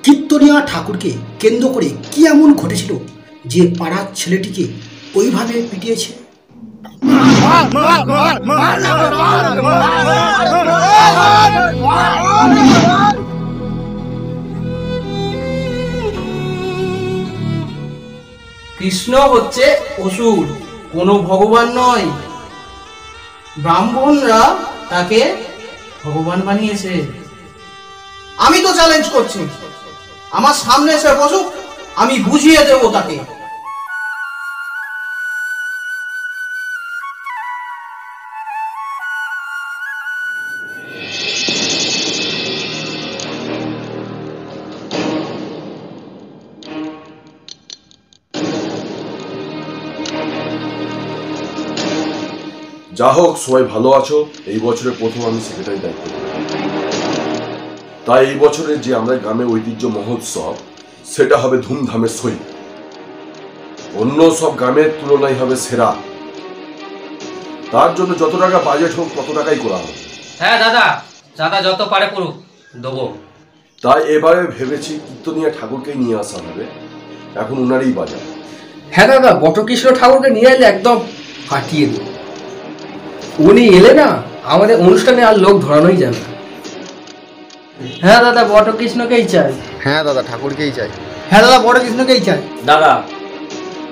কীর্তনিয়া ঠাকুরকে কেন্দ্র করে কি এমন ঘটেছিল যে পাড়ার ছেলেটিকে ওইভাবে পিটিয়েছে? কৃষ্ণ হচ্ছে অসুর, কোনো ভগবান নয়। ব্রাহ্মণরা তাকে ভগবান বানিয়েছে। আমি তো চ্যালেঞ্জ করছি, আমার সামনে এসে বসুক, আমি বুঝিয়ে দেব তাকে। যা হোক, সবাই ভালো আছো। এই বছরের প্রথম আমি সেক্রেটারি দায়িত্ব পেলাম। তাই এই বছরের যে আমরা গ্রামের ঐতিহ্য মহোৎসব, সেটা হবে ধুমধামের সহিত। অন্য সব গ্রামের তুলনায় হবে সেরা। তার জন্য যত টাকা বাজেট হোক তত টাকাই করা হবে। হ্যাঁ দাদা, দাদা যত পারে করুক, দেবো। তাই এবারে ভেবেছি কীর্তনিয়া ঠাকুরকেই নিয়ে আসা হবে, এখন ওনারই বাজার। হ্যাঁ দাদা, বটকৃষ্ণ ঠাকুরকে নিয়ে এলে একদম ফাটিয়ে দেব। উনি এলে না, আমাদের অনুষ্ঠানে আর লোক ধরানোই যাবে না। হ্যাঁ দাদা, বটকৃষ্ণকেই চাই। হ্যাঁ দাদা, ঠাকুরকেই চাই। হ্যাঁ দাদা, বটকৃষ্ণকেই চাই। দাদা,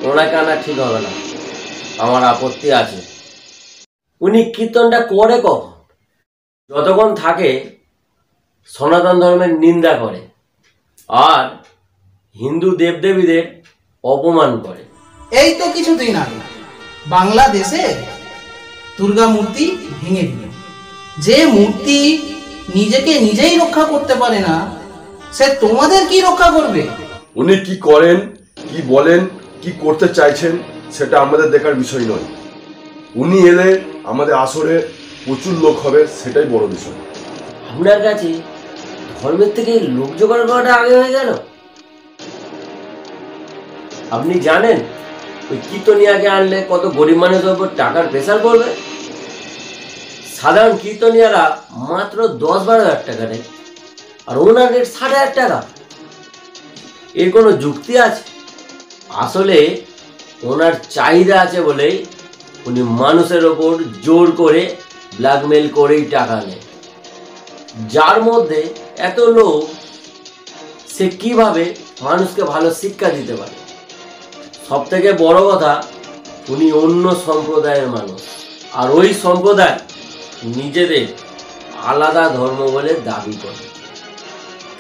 ওনাকে আনা ঠিক হবে না, আমার আপত্তি আছে। উনি কীর্তনটা করে কখন? যতক্ষণ থাকে সনাতন ধর্মের নিন্দা করে আর হিন্দু দেবদেবীদের অপমান করে। এই তো কিছুদিন আগে বাংলাদেশে দুর্গা মূর্তি ভেঙে দিল। যে মূর্তি নিজেকে নিজেই রক্ষা করতে পারে না, সে তোমাদের কি রক্ষা করবে? উনি কি করেন, কি বলেন, কি করতে চাইছেন, সেটা আমাদের দেখার বিষয় নয়। উনি এলে আমাদের আসরে প্রচুর লোক হবে, সেটাই বড় বিষয়। আপনার কাছে ধর্মের থেকে লোক জোগাড় করাটা আগে হয়ে গেল। আপনি জানেন ওই কীর্তনিয়াকে আনলে কত গরিব মানুষের উপর টাকার প্রেসার পড়বে? সাধারণ কীর্তনিয়ারা মাত্র 10-12 হাজার টাকা নেয়, আর ওনার রেট 60,000 টাকা। এর কোনো যুক্তি আছে? আসলে ওনার চাহিদা আছে বলেই উনি মানুষের ওপর জোর করে ব্ল্যাকমেল করেই টাকা নেয়। যার মধ্যে এত লোক, সে কিভাবে মানুষকে ভালো শিক্ষা দিতে পারে? সব থেকে বড় কথা, উনি অন্য সম্প্রদায়ের মানুষ, আর ওই সম্প্রদায় নিজেদের আলাদা ধর্ম বলে দাবি করে।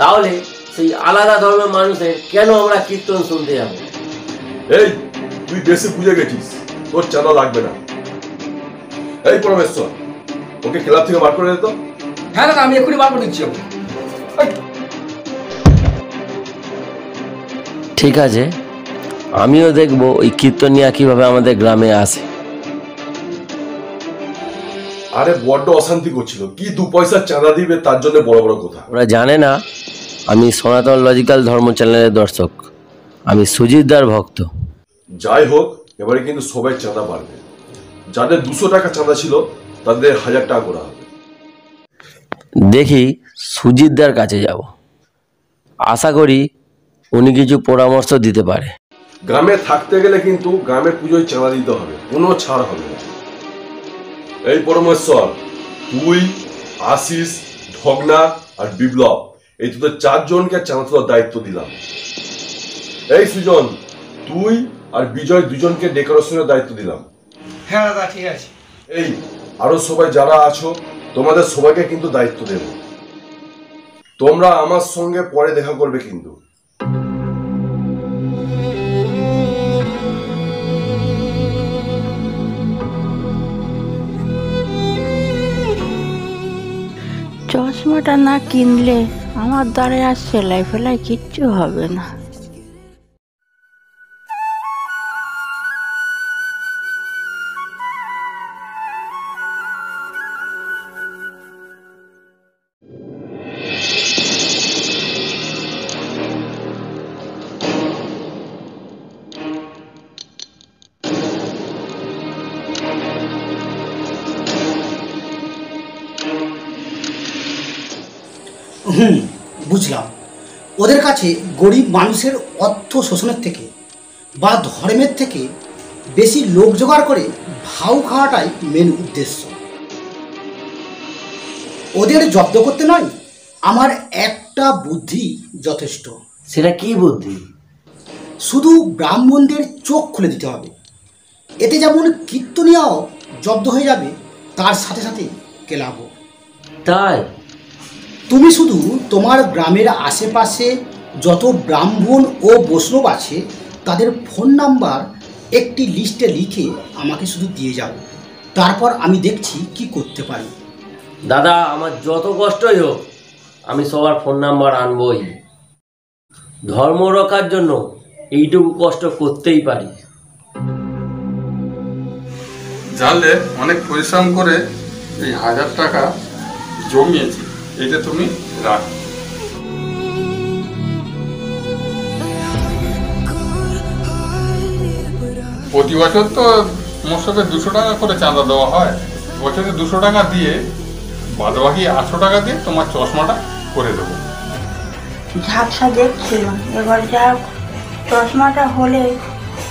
তাহলে সেই আলাদা ধর্মের মানুষের কেন আমরা কীর্তন শুনতে যাব? এই, তুই বেশি বুঝে গেছিস, তোর চাঁদা লাগবে না। এই পরমেশ্বর, ওকে ক্লাব থেকে বার করে দিত। হ্যাঁ দাদা, আমি এক্ষুনি বার করে দিচ্ছি। ঠিক আছে, আমিও দেখবো ওই কীর্তনিয়া কিভাবে আমাদের গ্রামে আসে। আরে বড্ড অশান্তি করছিল, কি 2 পয়সা চাঁদা দিবে তার জন্য বড় বড় কথা। ওরা জানে না আমি সনাতন লজিক্যাল ধর্ম চ্যানেলের দর্শক, আমি সুজিতদার ভক্ত। যাই হোক, এবারে কিন্তু সবাই চাঁদা বাড়বে। যাদের 200 টাকা চাঁদা ছিল তাদের 1000 টাকা করা হবে। দেখি সুজিতদার কাছে যাব, আশা করি উনি কিছু পরামর্শ দিতে পারে। গ্রামে থাকতে গেলে কিন্তু গ্রামের পুজোয় চাঁদা দিতে হবে, কোনো ছাড় হবে না। এই পরমেশ্বর, তুই, আশিস, ঢগনা আর বিপ্লব, এই তোদের 4 জনকে চাঁদা তোলার দায়িত্ব দিলাম। এই সুজন, তুই আর বিজয় 2 জনকে ডেকোরেশনের দায়িত্ব দিলাম। হ্যাঁ দাদা, ঠিক আছে। এই আরো সবাই যারা আছো, তোমাদের সবাইকে কিন্তু দায়িত্ব দেব। তোমরা আমার সঙ্গে পরে দেখা করবে কিন্তু। চশমাটা না কিনলে আমার দ্বারা আর সেলাই ফেলাই কিচ্ছু হবে না। বুঝলাম। ওদের কাছে গরিব মানুষের অর্থ শোষণের থেকে বা ধর্মের থেকে বেশি লোক জোগাড় করে ভাউ খাওয়াটাই মেন উদ্দেশ্য। ওদের জব্দ করতে নয়, আমার একটা বুদ্ধি যথেষ্ট। সেটা কি বুদ্ধি? শুধু ব্রাহ্মণদের চোখ খুলে দিতে হবে। এতে যেমন কীর্তনিয়াও জব্দ হয়ে যাবে, তার সাথে সাথে কেলাবো। তাই? তুমি শুধু তোমার গ্রামের আশেপাশে যত ব্রাহ্মণ ও বৈষ্ণব আছে তাদের ফোন নাম্বার একটি লিস্টে লিখে আমাকে শুধু দিয়ে যাও, তারপর আমি দেখছি কি করতে পারি। দাদা, আমার যত কষ্টই হোক আমি সবার ফোন নাম্বার আনবই। ধর্ম রক্ষার জন্য এইটুকু কষ্ট করতেই পারি। জানলে অনেক পরিশ্রম করে এই 1000 টাকা জমিয়েছি, এটা তুমি রাখ। প্রতি বছর তো মোটসবে 200 টাকা করে চাঁদা দেওয়া হয়। বছরে 200 টাকা দিয়ে বাদবাকি 800 টাকা দিয়ে তোমার চশমাটা করে দেবো। ঝাপসা দেখছিলাম, এবার যা চশমাটা হলে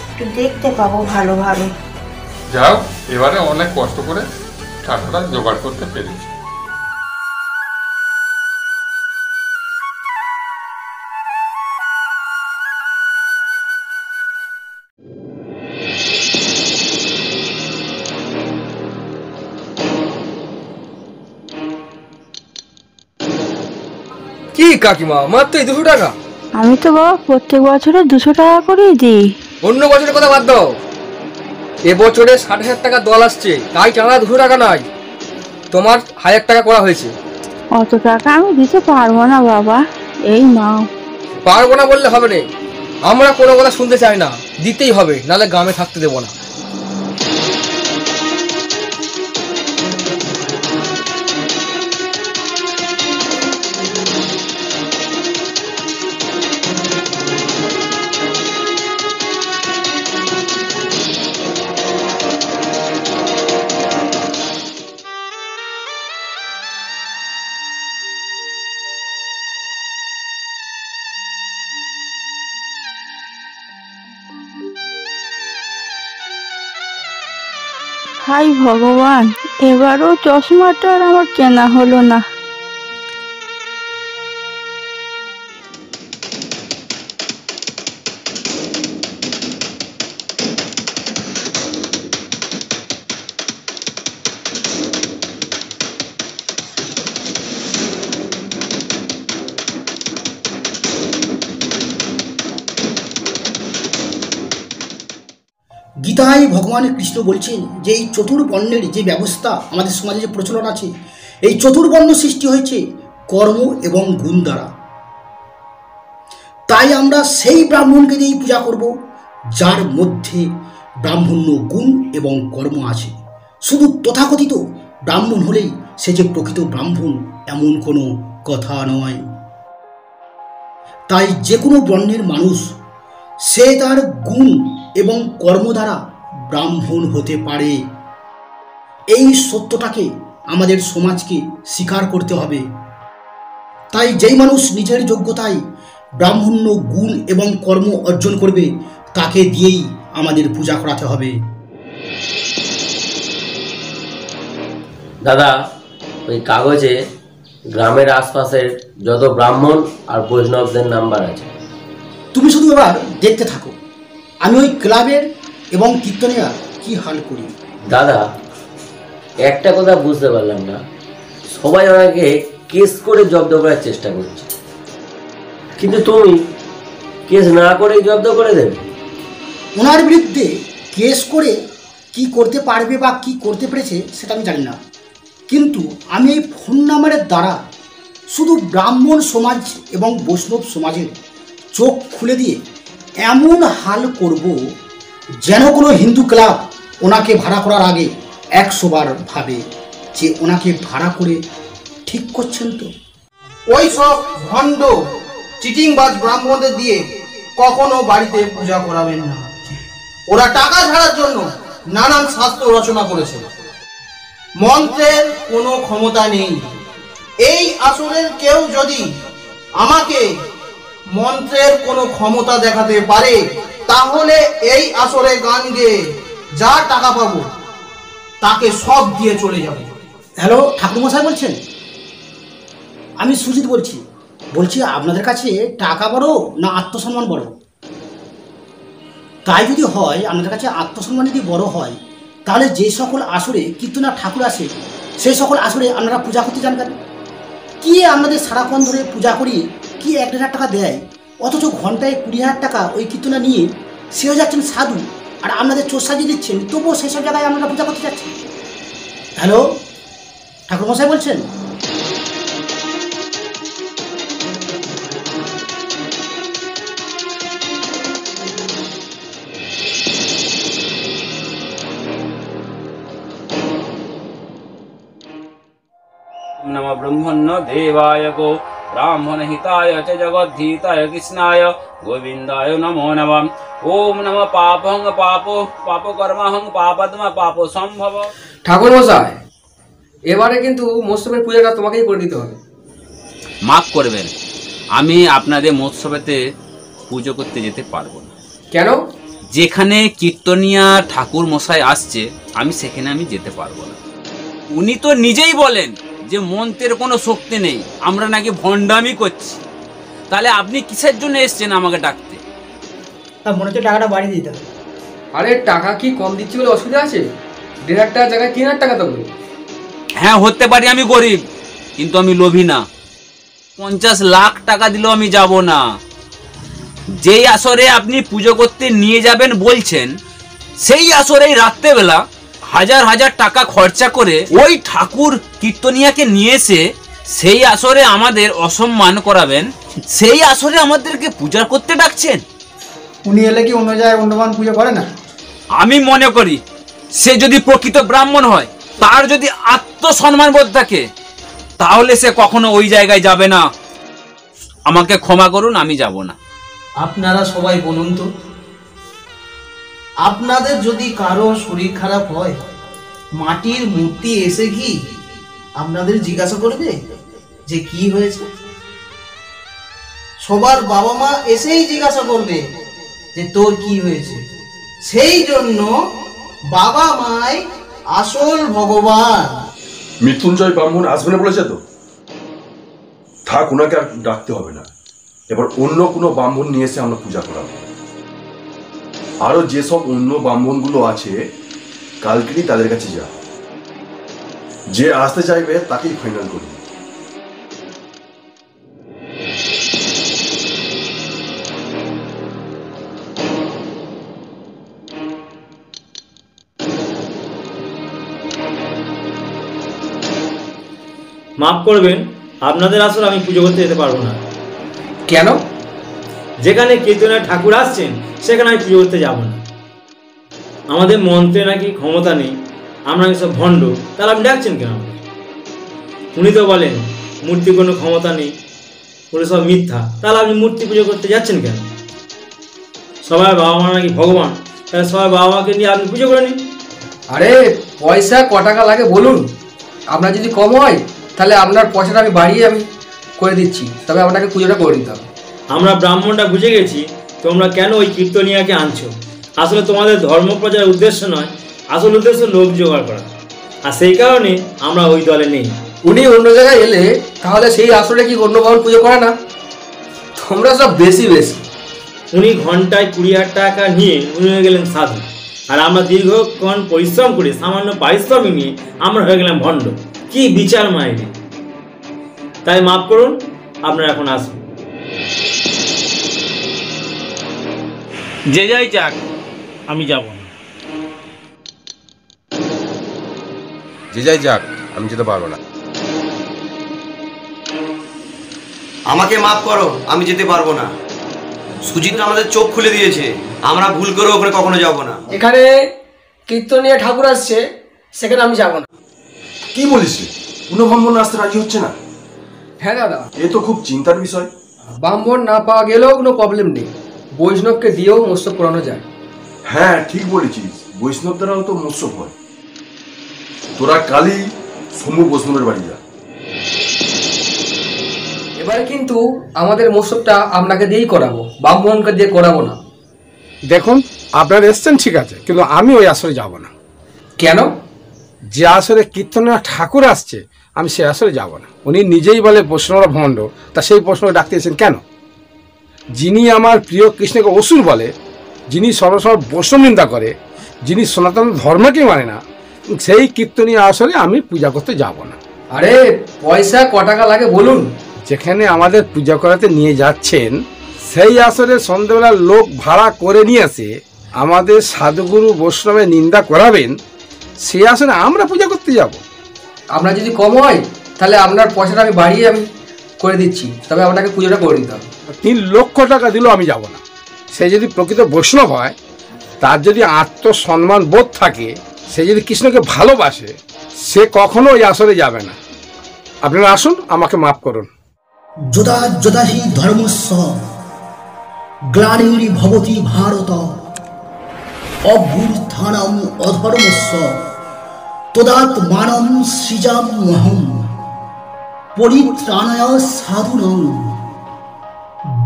একটু দেখতে পাবো ভালোভাবে। যাও, এবারে অনেক কষ্ট করে টাকাটা জোগাড় করতে পেরেছি। কি কাকিমা, মাত্র 200 টাকা? আমি তো বাবা প্রত্যেক বছরে 200 টাকা করেই দিই। অন্য বছরের কথা বাদ দাও, এবছরে 60,000 টাকা দল আসছে, তাই চাঁদা 200 টাকা নয়, তোমার 1000 টাকা করা হয়েছে। অত টাকা আমি দিতে পারবো না বাবা, এই নাও। পারবো না বললে হবে না, আমরা কোনো কথা শুনতে চাই না, দিতেই হবে, নাহলে গ্রামে থাকতে দেবো না। হাই ভগবান, এবারও চশমাটা আর আমার কেনা হলো না। গীতায় ভগবান কৃষ্ণ বলছেন যে এই চতুর্বর্ণের যে ব্যবস্থা আমাদের সমাজে যে প্রচলন আছে, এই চতুর্বর্ণ সৃষ্টি হয়েছে কর্ম এবং গুণ দ্বারা। তাই আমরা সেই ব্রাহ্মণকে দিয়েই পূজা করব যার মধ্যে ব্রাহ্মণ্য গুণ এবং কর্ম আছে। শুধু তথাকথিত ব্রাহ্মণ হলেই সে যে প্রকৃত ব্রাহ্মণ এমন কোনো কথা নয়। তাই যে কোনো বর্ণের মানুষ সে তার গুণ এবং কর্ম দ্বারা ব্রাহ্মণ হতে পারে। এই সত্যটাকে আমাদের সমাজকে স্বীকার করতে হবে। তাই যেই মানুষ নিজের যোগ্যতায় ব্রাহ্মণ্য গুণ এবং কর্ম অর্জন করবে তাকে দিয়েই আমাদের পূজা করাতে হবে। দাদা, ওই কাগজে গ্রামের আশপাশের যত ব্রাহ্মণ আর বৈষ্ণবদের নাম্বার আছে। তুমি শুধু এবার দেখতে থাকো আমি ওই ক্লাবের এবং কীর্তনিয়া কি হাল করি। দাদা, একটা কথা বুঝতে পারলাম না, সবাই ওনাকে কেস করে জব্দ করার চেষ্টা করছে, কিন্তু তুমি কেস না করেই জব্দ করে দেবে। ওনার বিরুদ্ধে কেস করে কি করতে পারবে বা কি করতে পেরেছে সেটা আমি জানি না, কিন্তু আমি এই ফোন নাম্বারের দ্বারা শুধু ব্রাহ্মণ সমাজ এবং বৈষ্ণব সমাজের চোখ খুলে দিয়ে এমন হাল করব যেন কোনো হিন্দু ক্লাব ওনাকে ভাড়া করার আগে 100 বার ভাবে যে ওনাকে ভাড়া করে ঠিক করছেন তো। ওই সব ভণ্ড চিটিংবাজ ব্রাহ্মণদের দিয়ে কখনো বাড়িতে পূজা করাবেন না। ওরা টাকা ঝাড়ার জন্য নানান শাস্ত্র রচনা করেছে। মন্ত্রের কোনো ক্ষমতা নেই, এই আসরের কেউ যদি আমাকে মন্ত্রের কোনো ক্ষমতা দেখাতে পারে, তাহলে এই আসরে গান গেয়ে যা টাকা পাবো তাকে সব দিয়ে চলে যাবে। হ্যালো, ঠাকুরমশাই বলছেন? আমি সুজিত বলছি আপনাদের কাছে টাকা বড় না আত্মসম্মান বড়? তাই যদি হয়, আপনাদের কাছে আত্মসম্মান যদি বড় হয়, তাহলে যে সকল আসরে কীর্তনার ঠাকুর আসে সেই সকল আসরে আপনারা পূজা করতে যান কেন? কি আপনাদের সারাক্ষণ ধরে পূজা করি কি 1,000 টাকা দেয়, অথচ ঘন্টায় 20,000 টাকা ওই কীর্তনা নিয়ে সেও যাচ্ছেন সাধু, আর আপনাদের চোর সাজিয়ে দিচ্ছেন, তবুও সেসব জায়গায় আপনারা পূজা করতে যাচ্ছেন। হ্যালো, ঠাকুরমশাই বলছেন? नम ब्रह्मण्य देवाय गो ब्राह्मण हिताय च जगद्धीताय कृष्णाय गोविंदाय नमो नमः। ओम नम पापहं पापो पाप कर्महं पापद्म पाप संभव। ঠাকুর মশাই, এবারে কিন্তু মৎস্যবের পূজাটা তোমাকেই করে দিতে হবে। মাফ করবেন, আমি আপনাদের মৎস্যবেতে পুজো করতে যেতে পারবো না। কেন? যেখানে কীর্তনিয়া ঠাকুর মশাই আসছে আমি সেখানে আমি যেতে পারবো না। উনি তো নিজেই বলেন যে মন্ত্রের কোনো শক্তি নেই, আমরা নাকি ভণ্ডামি করছি। তাহলে আপনি কিসের জন্য এসছেন আমাকে ডাকতে? মনে হচ্ছে টাকাটা বাড়িয়ে দিতে হবে। আরে টাকা কি কম দিচ্ছি বলে অসুবিধা আছে? 1,500 টাকার জায়গায় 3,000 টাকা দেবো। হ্যাঁ, হতে পারি আমি গরিব, কিন্তু আমি লোভী না। 50 লাখ টাকা দিলেও আমি যাব না। যেই আসরে আপনি পুজো করতে নিয়ে যাবেন বলছেন, সেই আসরেই রাত্রেবেলা হাজার হাজার টাকা খরচা করে ওই ঠাকুর কীর্তনিয়াকে নিয়ে এসে সেই আসরে আমাদের অসম্মান করাবেন, সেই আসরে আমাদেরকে পূজা করতে ডাকছেন। উনি এলে কি অন্য জায়গায় অন্যমান পুজো করে না? আমি মনে করি সে যদি প্রকৃত ব্রাহ্মণ হয়, তার যদি আত্মসম্মান বোধ থাকে, তাহলে সে কখনো ওই জায়গায় যাবে না। আমাকে ক্ষমা করুন, আমি যাব না। আপনারা সবাই বলুন তো, আপনাদের যদি কারো শরীর খারাপ হয়, মাটির মূর্তি এসে কি আপনাদের জিজ্ঞাসা করবে যে কি হয়েছে? সবার বাবা মা এসেই জিজ্ঞাসা করবে যে তোর কি হয়েছে। সেই জন্য বাবা মাই আসল ভগবান। মৃত্যুঞ্জয় ব্রাহ্মণ আসবে না বলেছে তো, থাক, ওনাকে আর ডাকতে হবে না। এবার অন্য কোনো ব্রাহ্মণ নিয়ে এসে আমরা পূজা করাবো। আরো যেসব অন্য ব্রাহ্মণগুলো আছে কালকেই তাদের কাছে যা, যে আসতে চাইবে তাকেই ফাইনাল করবে। মাফ করবেন, আপনাদের আসলে আমি পুজো করতে যেতে পারবো না। কেন? যেখানে কীর্তনের ঠাকুর আসছেন সেখানে আমি পুজো করতে যাব না। আমাদের মন্ত্রে নাকি ক্ষমতা নেই, আমরা নাকি সব ভণ্ড, তাহলে আপনি ডাকছেন কেন? উনি তো বলেন মূর্তির কোনো ক্ষমতা নেই, ওগুলো সব মিথ্যা, তাহলে আপনি মূর্তি পুজো করতে যাচ্ছেন কেন? সবাই বাবা মা নাকি ভগবান, তাহলে সবাই বাবা মাকে নিয়ে আপনি পুজো করে নিন। আরে পয়সা ক টাকা লাগে বলুন? আপনার যদি কম হয় তাহলে আপনার পয়সাটা আমি বাড়িয়ে আমি করে দিচ্ছি, তবে আপনাকে পুজোটা করে দিতে হবে। আমরা ব্রাহ্মণটা বুঝে গেছি তোমরা কেন ওই কীর্তনিয়াকে আনছো। আসলে তোমাদের ধর্ম প্রচারের উদ্দেশ্য নয়, আসল উদ্দেশ্য লোক জোগাড় করা, আর সেই কারণে আমরা ওই দলে নেই। উনি অন্য জায়গায় এলে তাহলে সেই আসলে কি অন্য ভবন পুজো করে না? তোমরা সব বেশি বেশি। উনি ঘন্টায় 20,000 টাকা নিয়ে উনি হয়ে গেলেন সাধু, আর আমরা দীর্ঘক্ষণ পরিশ্রম করে সামান্য পারিশ্রমিক নিয়ে আমরা হয়ে গেলাম ভণ্ড। কি বিচার মায়ের! তাই মাফ করুন, আপনারা এখন আসুন। যে যাই যাক, আমি যাব না। যে যাই যাক, আমি যেতে পারবো না। আমাকে মাফ করো, আমি যেতে পারবো না। সুজিত আমাদের চোখ খুলে দিয়েছে, আমরা ভুল করে ওখানে কখনো যাব না। এখানে কীর্তনীয় ঠাকুর আসছে, সেখানে আমি যাব না। কি বলিস রে? কোনো ব্রাহ্মণ আসতে রাজি হচ্ছে না? হ্যাঁ দাদা, এ তো খুব চিন্তার বিষয়। ব্রাহ্মণ না পাওয়া গেলেও কোনো প্রবলেম নেই, বৈষ্ণবকে দিয়েও মৎস্য পোড়ানো যায়। হ্যাঁ ঠিক বলেছিস, বৈষ্ণব দ্বারাও তো মৎস্য হয়। তোরা কালই সমু বৈষ্ণবের বাড়ি যা। এবারে কিন্তু আমাদের মৎস্যটা আপনাকে দিয়েই করাবো, ব্রাহ্মণকে দিয়ে করাবো না। দেখুন, আপনারা এসছেন ঠিক আছে, কিন্তু আমি ওই আসরে যাব না। কেন? যে আসরে কীর্তনীয় ঠাকুর আসছে আমি সে আসরে যাব না। উনি নিজেই বলে বৈষ্ণবরা ভণ্ড, তা সেই প্রশ্নকে ডাকতে এসেছেন কেন? যিনি আমার প্রিয় কৃষ্ণকে অসুর বলে, যিনি সর্বসময় বৈষ্ণব নিন্দা করে, যিনি সনাতন ধর্মকে মানে না, সেই কীর্তনীয় আসরে আমি পূজা করতে যাব না। আরে পয়সা ক টাকা লাগে বলুন? যেখানে আমাদের পূজা করাতে নিয়ে যাচ্ছেন সেই আসরে সন্ধ্যেবেলা লোক ভাড়া করে নিয়ে আসে আমাদের সাধুগুরু বৈষ্ণবের নিন্দা করাবেন, সেই আসরে আমরা পূজা করতে যাব? আপনার যদি কম হয় তাহলে আপনার পয়সাটা আমি বাড়িয়ে আমি করে দিচ্ছি, তবে আপনাকে পুজোটা করে দিতে হবে। 3 লক্ষ টাকা দিলেও আমি যাব না। সে যদি প্রকৃত বৈষ্ণব হয়, তার যদি আত্মসম্মান বোধ থাকে, সে যদি কৃষ্ণকে ভালোবাসে, সে কখনো ওই আসরে যাবে না। আপনারা আসুন, আমাকে মাফ করুন। যদা যদা হি ধর্মস্য গ্লানির্ ভবতি ভারত অভ্যুত্থানম অধর্মস্য তদাত্মানম সৃজাম্যহম পরিত্রাণায় সাধুনাং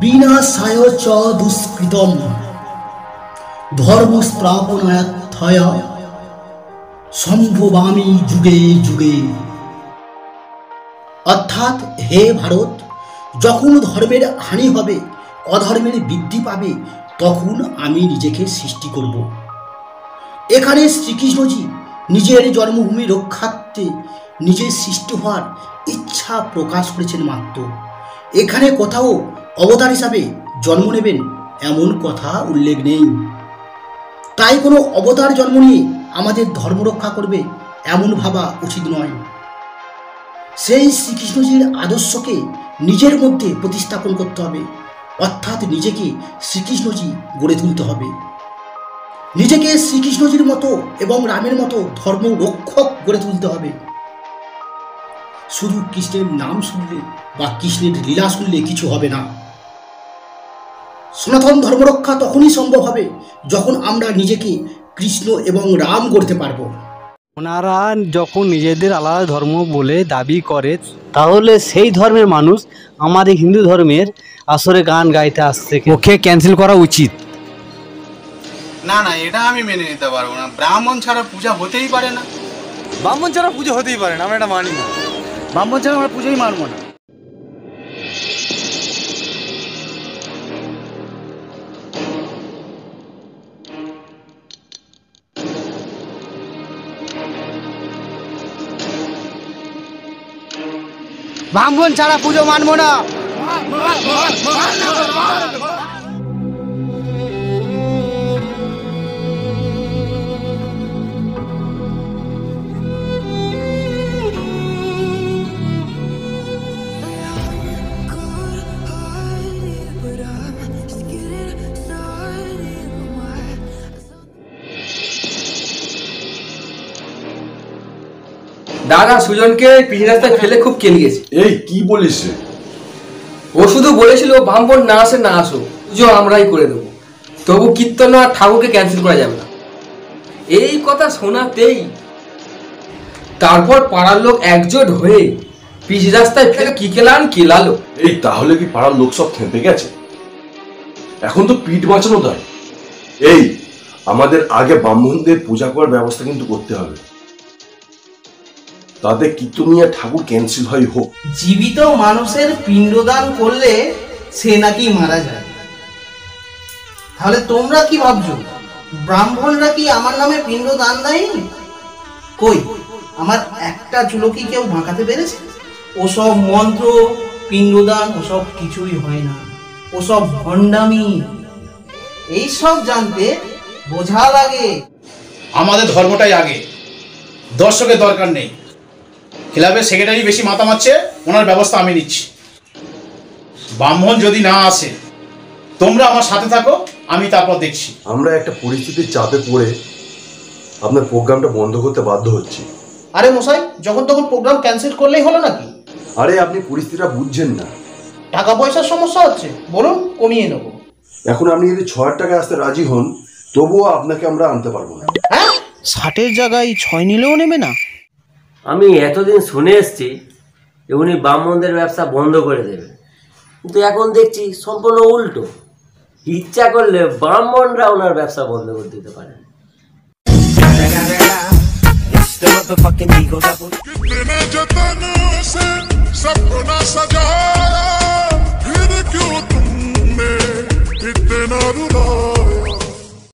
বিনাশায় চ দুষ্কৃতম ধর্মস্থাপনার্থায় সম্ভবামি যুগে যুগে। অর্থাৎ হে ভারত, যখন ধর্মের হানি হবে, অধর্মের বৃদ্ধি পাবে, তখন আমি নিজেকে সৃষ্টি করব। এখানে শ্রীকৃষ্ণজি নিজের জন্মভূমি রক্ষার্থে নিজের সৃষ্টি হওয়ার ইচ্ছা প্রকাশ করেছেন মাত্র। এখানে কোথাও অবতার হিসাবে জন্ম নেবেন এমন কথা উল্লেখ নেই। তাই কোনো অবতার জন্ম নিয়ে আমাদের ধর্ম রক্ষা করবে এমন ভাবা উচিত নয়। সেই শ্রীকৃষ্ণজির আদর্শকে নিজের মধ্যে প্রতিস্থাপন করতে হবে, অর্থাৎ নিজেকে শ্রীকৃষ্ণজি গড়ে তুলতে হবে। নিজেকে শ্রীকৃষ্ণজির মতো এবং রামের মতো ধর্ম রক্ষক গড়ে তুলতে হবে। শুধু কৃষ্ণের নাম শুনলে বা কৃষ্ণের লীলা শুনলে কিছু হবে না। সনাতন ধর্ম রক্ষা তখনই সম্ভব হবে যখন আমরা নিজেকে কৃষ্ণ এবং রাম গড়তে পারবো। ওনারা যখন নিজেদের আলাদা ধর্ম বলে দাবি করে, তাহলে সেই ধর্মের মানুষ আমাদের হিন্দু ধর্মের আসরে গান গাইতে আসছে, ওকে ক্যান্সেল করা উচিত। না না, এটা আমি মেনে নিতে পারবো না। ব্রাহ্মণ ছাড়া পূজা হতেই পারে না। ব্রাহ্মণ ছাড়া পুজো হতেই পারে না, আমরা এটা মানি না। ব্রাহ্মণ ছাড়া আমরা পুজোই মানবো না। ব্রাহ্মণ ছাড়া পুজো মানবো না। দাদা সুজনকে পিচ রাস্তায় ফেলে খুব কেলিয়েছে। এই কি বলিস? ও শুধু বলেছিল ব্রাহ্মণ না আসে না আসো, পুজো আমরাই করে দেবো, তবু কীর্তন আর ঠাকুরকে ক্যান্সেল করা যাবে না। এই কথা শোনাতেই তারপর পাড়ার লোক একজোট হয়ে পিচ রাস্তায় ফেলে কি কেলালো। এই তাহলে কি পাড়ার লোক সব থেমে গেছে? এখন তো পিঠ বাঁচানো দায়। এই আমাদের আগে ব্রাহ্মণদের পূজা করার ব্যবস্থা কিন্তু করতে হবে, তাতে কীর্তনীয় ঠাকুর ক্যান্সেল হয় হোক। জীবিত মানুষের পিণ্ডদান করলে সে নাকি মারা যায়। তাহলে তোমরা কি ভাবছো, ব্রাহ্মণরা কি আমার নামে পিণ্ডদান দেয়নি? কই, আমার একটা চুলো কি কেউ বাঁকাতে পেরেছে? ওসব মন্ত্র পিণ্ডদান ওসব কিছুই হয় না, ওসব ভণ্ডামি। এইসব জানতে বোঝা লাগে। আমাদের ধর্মটাই আগে, দর্শকের দরকার নেই। ক্লাবের সেক্রেটারি বেশি মাথা মারছে, ওনার ব্যবস্থা আমি নিচ্ছি। ব্রাহ্মণ যদি না আসে, তোমরা আমার সাথে থাকো, আমি তারপর দেখছি। আমরা একটা পরিস্থিতির চাপে পড়ে আপনার প্রোগ্রামটা বন্ধ করতে বাধ্য হচ্ছি। আরে মশাই, যখন তখন প্রোগ্রাম ক্যান্সেল করলেই হলো নাকি? আরে আপনি পরিস্থিতিটা বুঝছেন না। টাকা পয়সার সমস্যা হচ্ছে, বলুন কমিয়ে নেবো। এখন আপনি যদি 6,000 টাকায় আসতে রাজি হন, তবুও আপনাকে আমরা আনতে পারবো না। হ্যাঁ, 60-এর জায়গায় 6 নিলেও নেবে না? আমি এতদিন শুনে এসছি যে উনি ব্রাহ্মণদের ব্যবসা বন্ধ করে দেবে, কিন্তু এখন দেখছি সম্পূর্ণ উল্টো। ইচ্ছা করলে ব্রাহ্মণরা ওনার ব্যবসা বন্ধ করে দিতে পারে। कितने जतनों से सबको ना सजा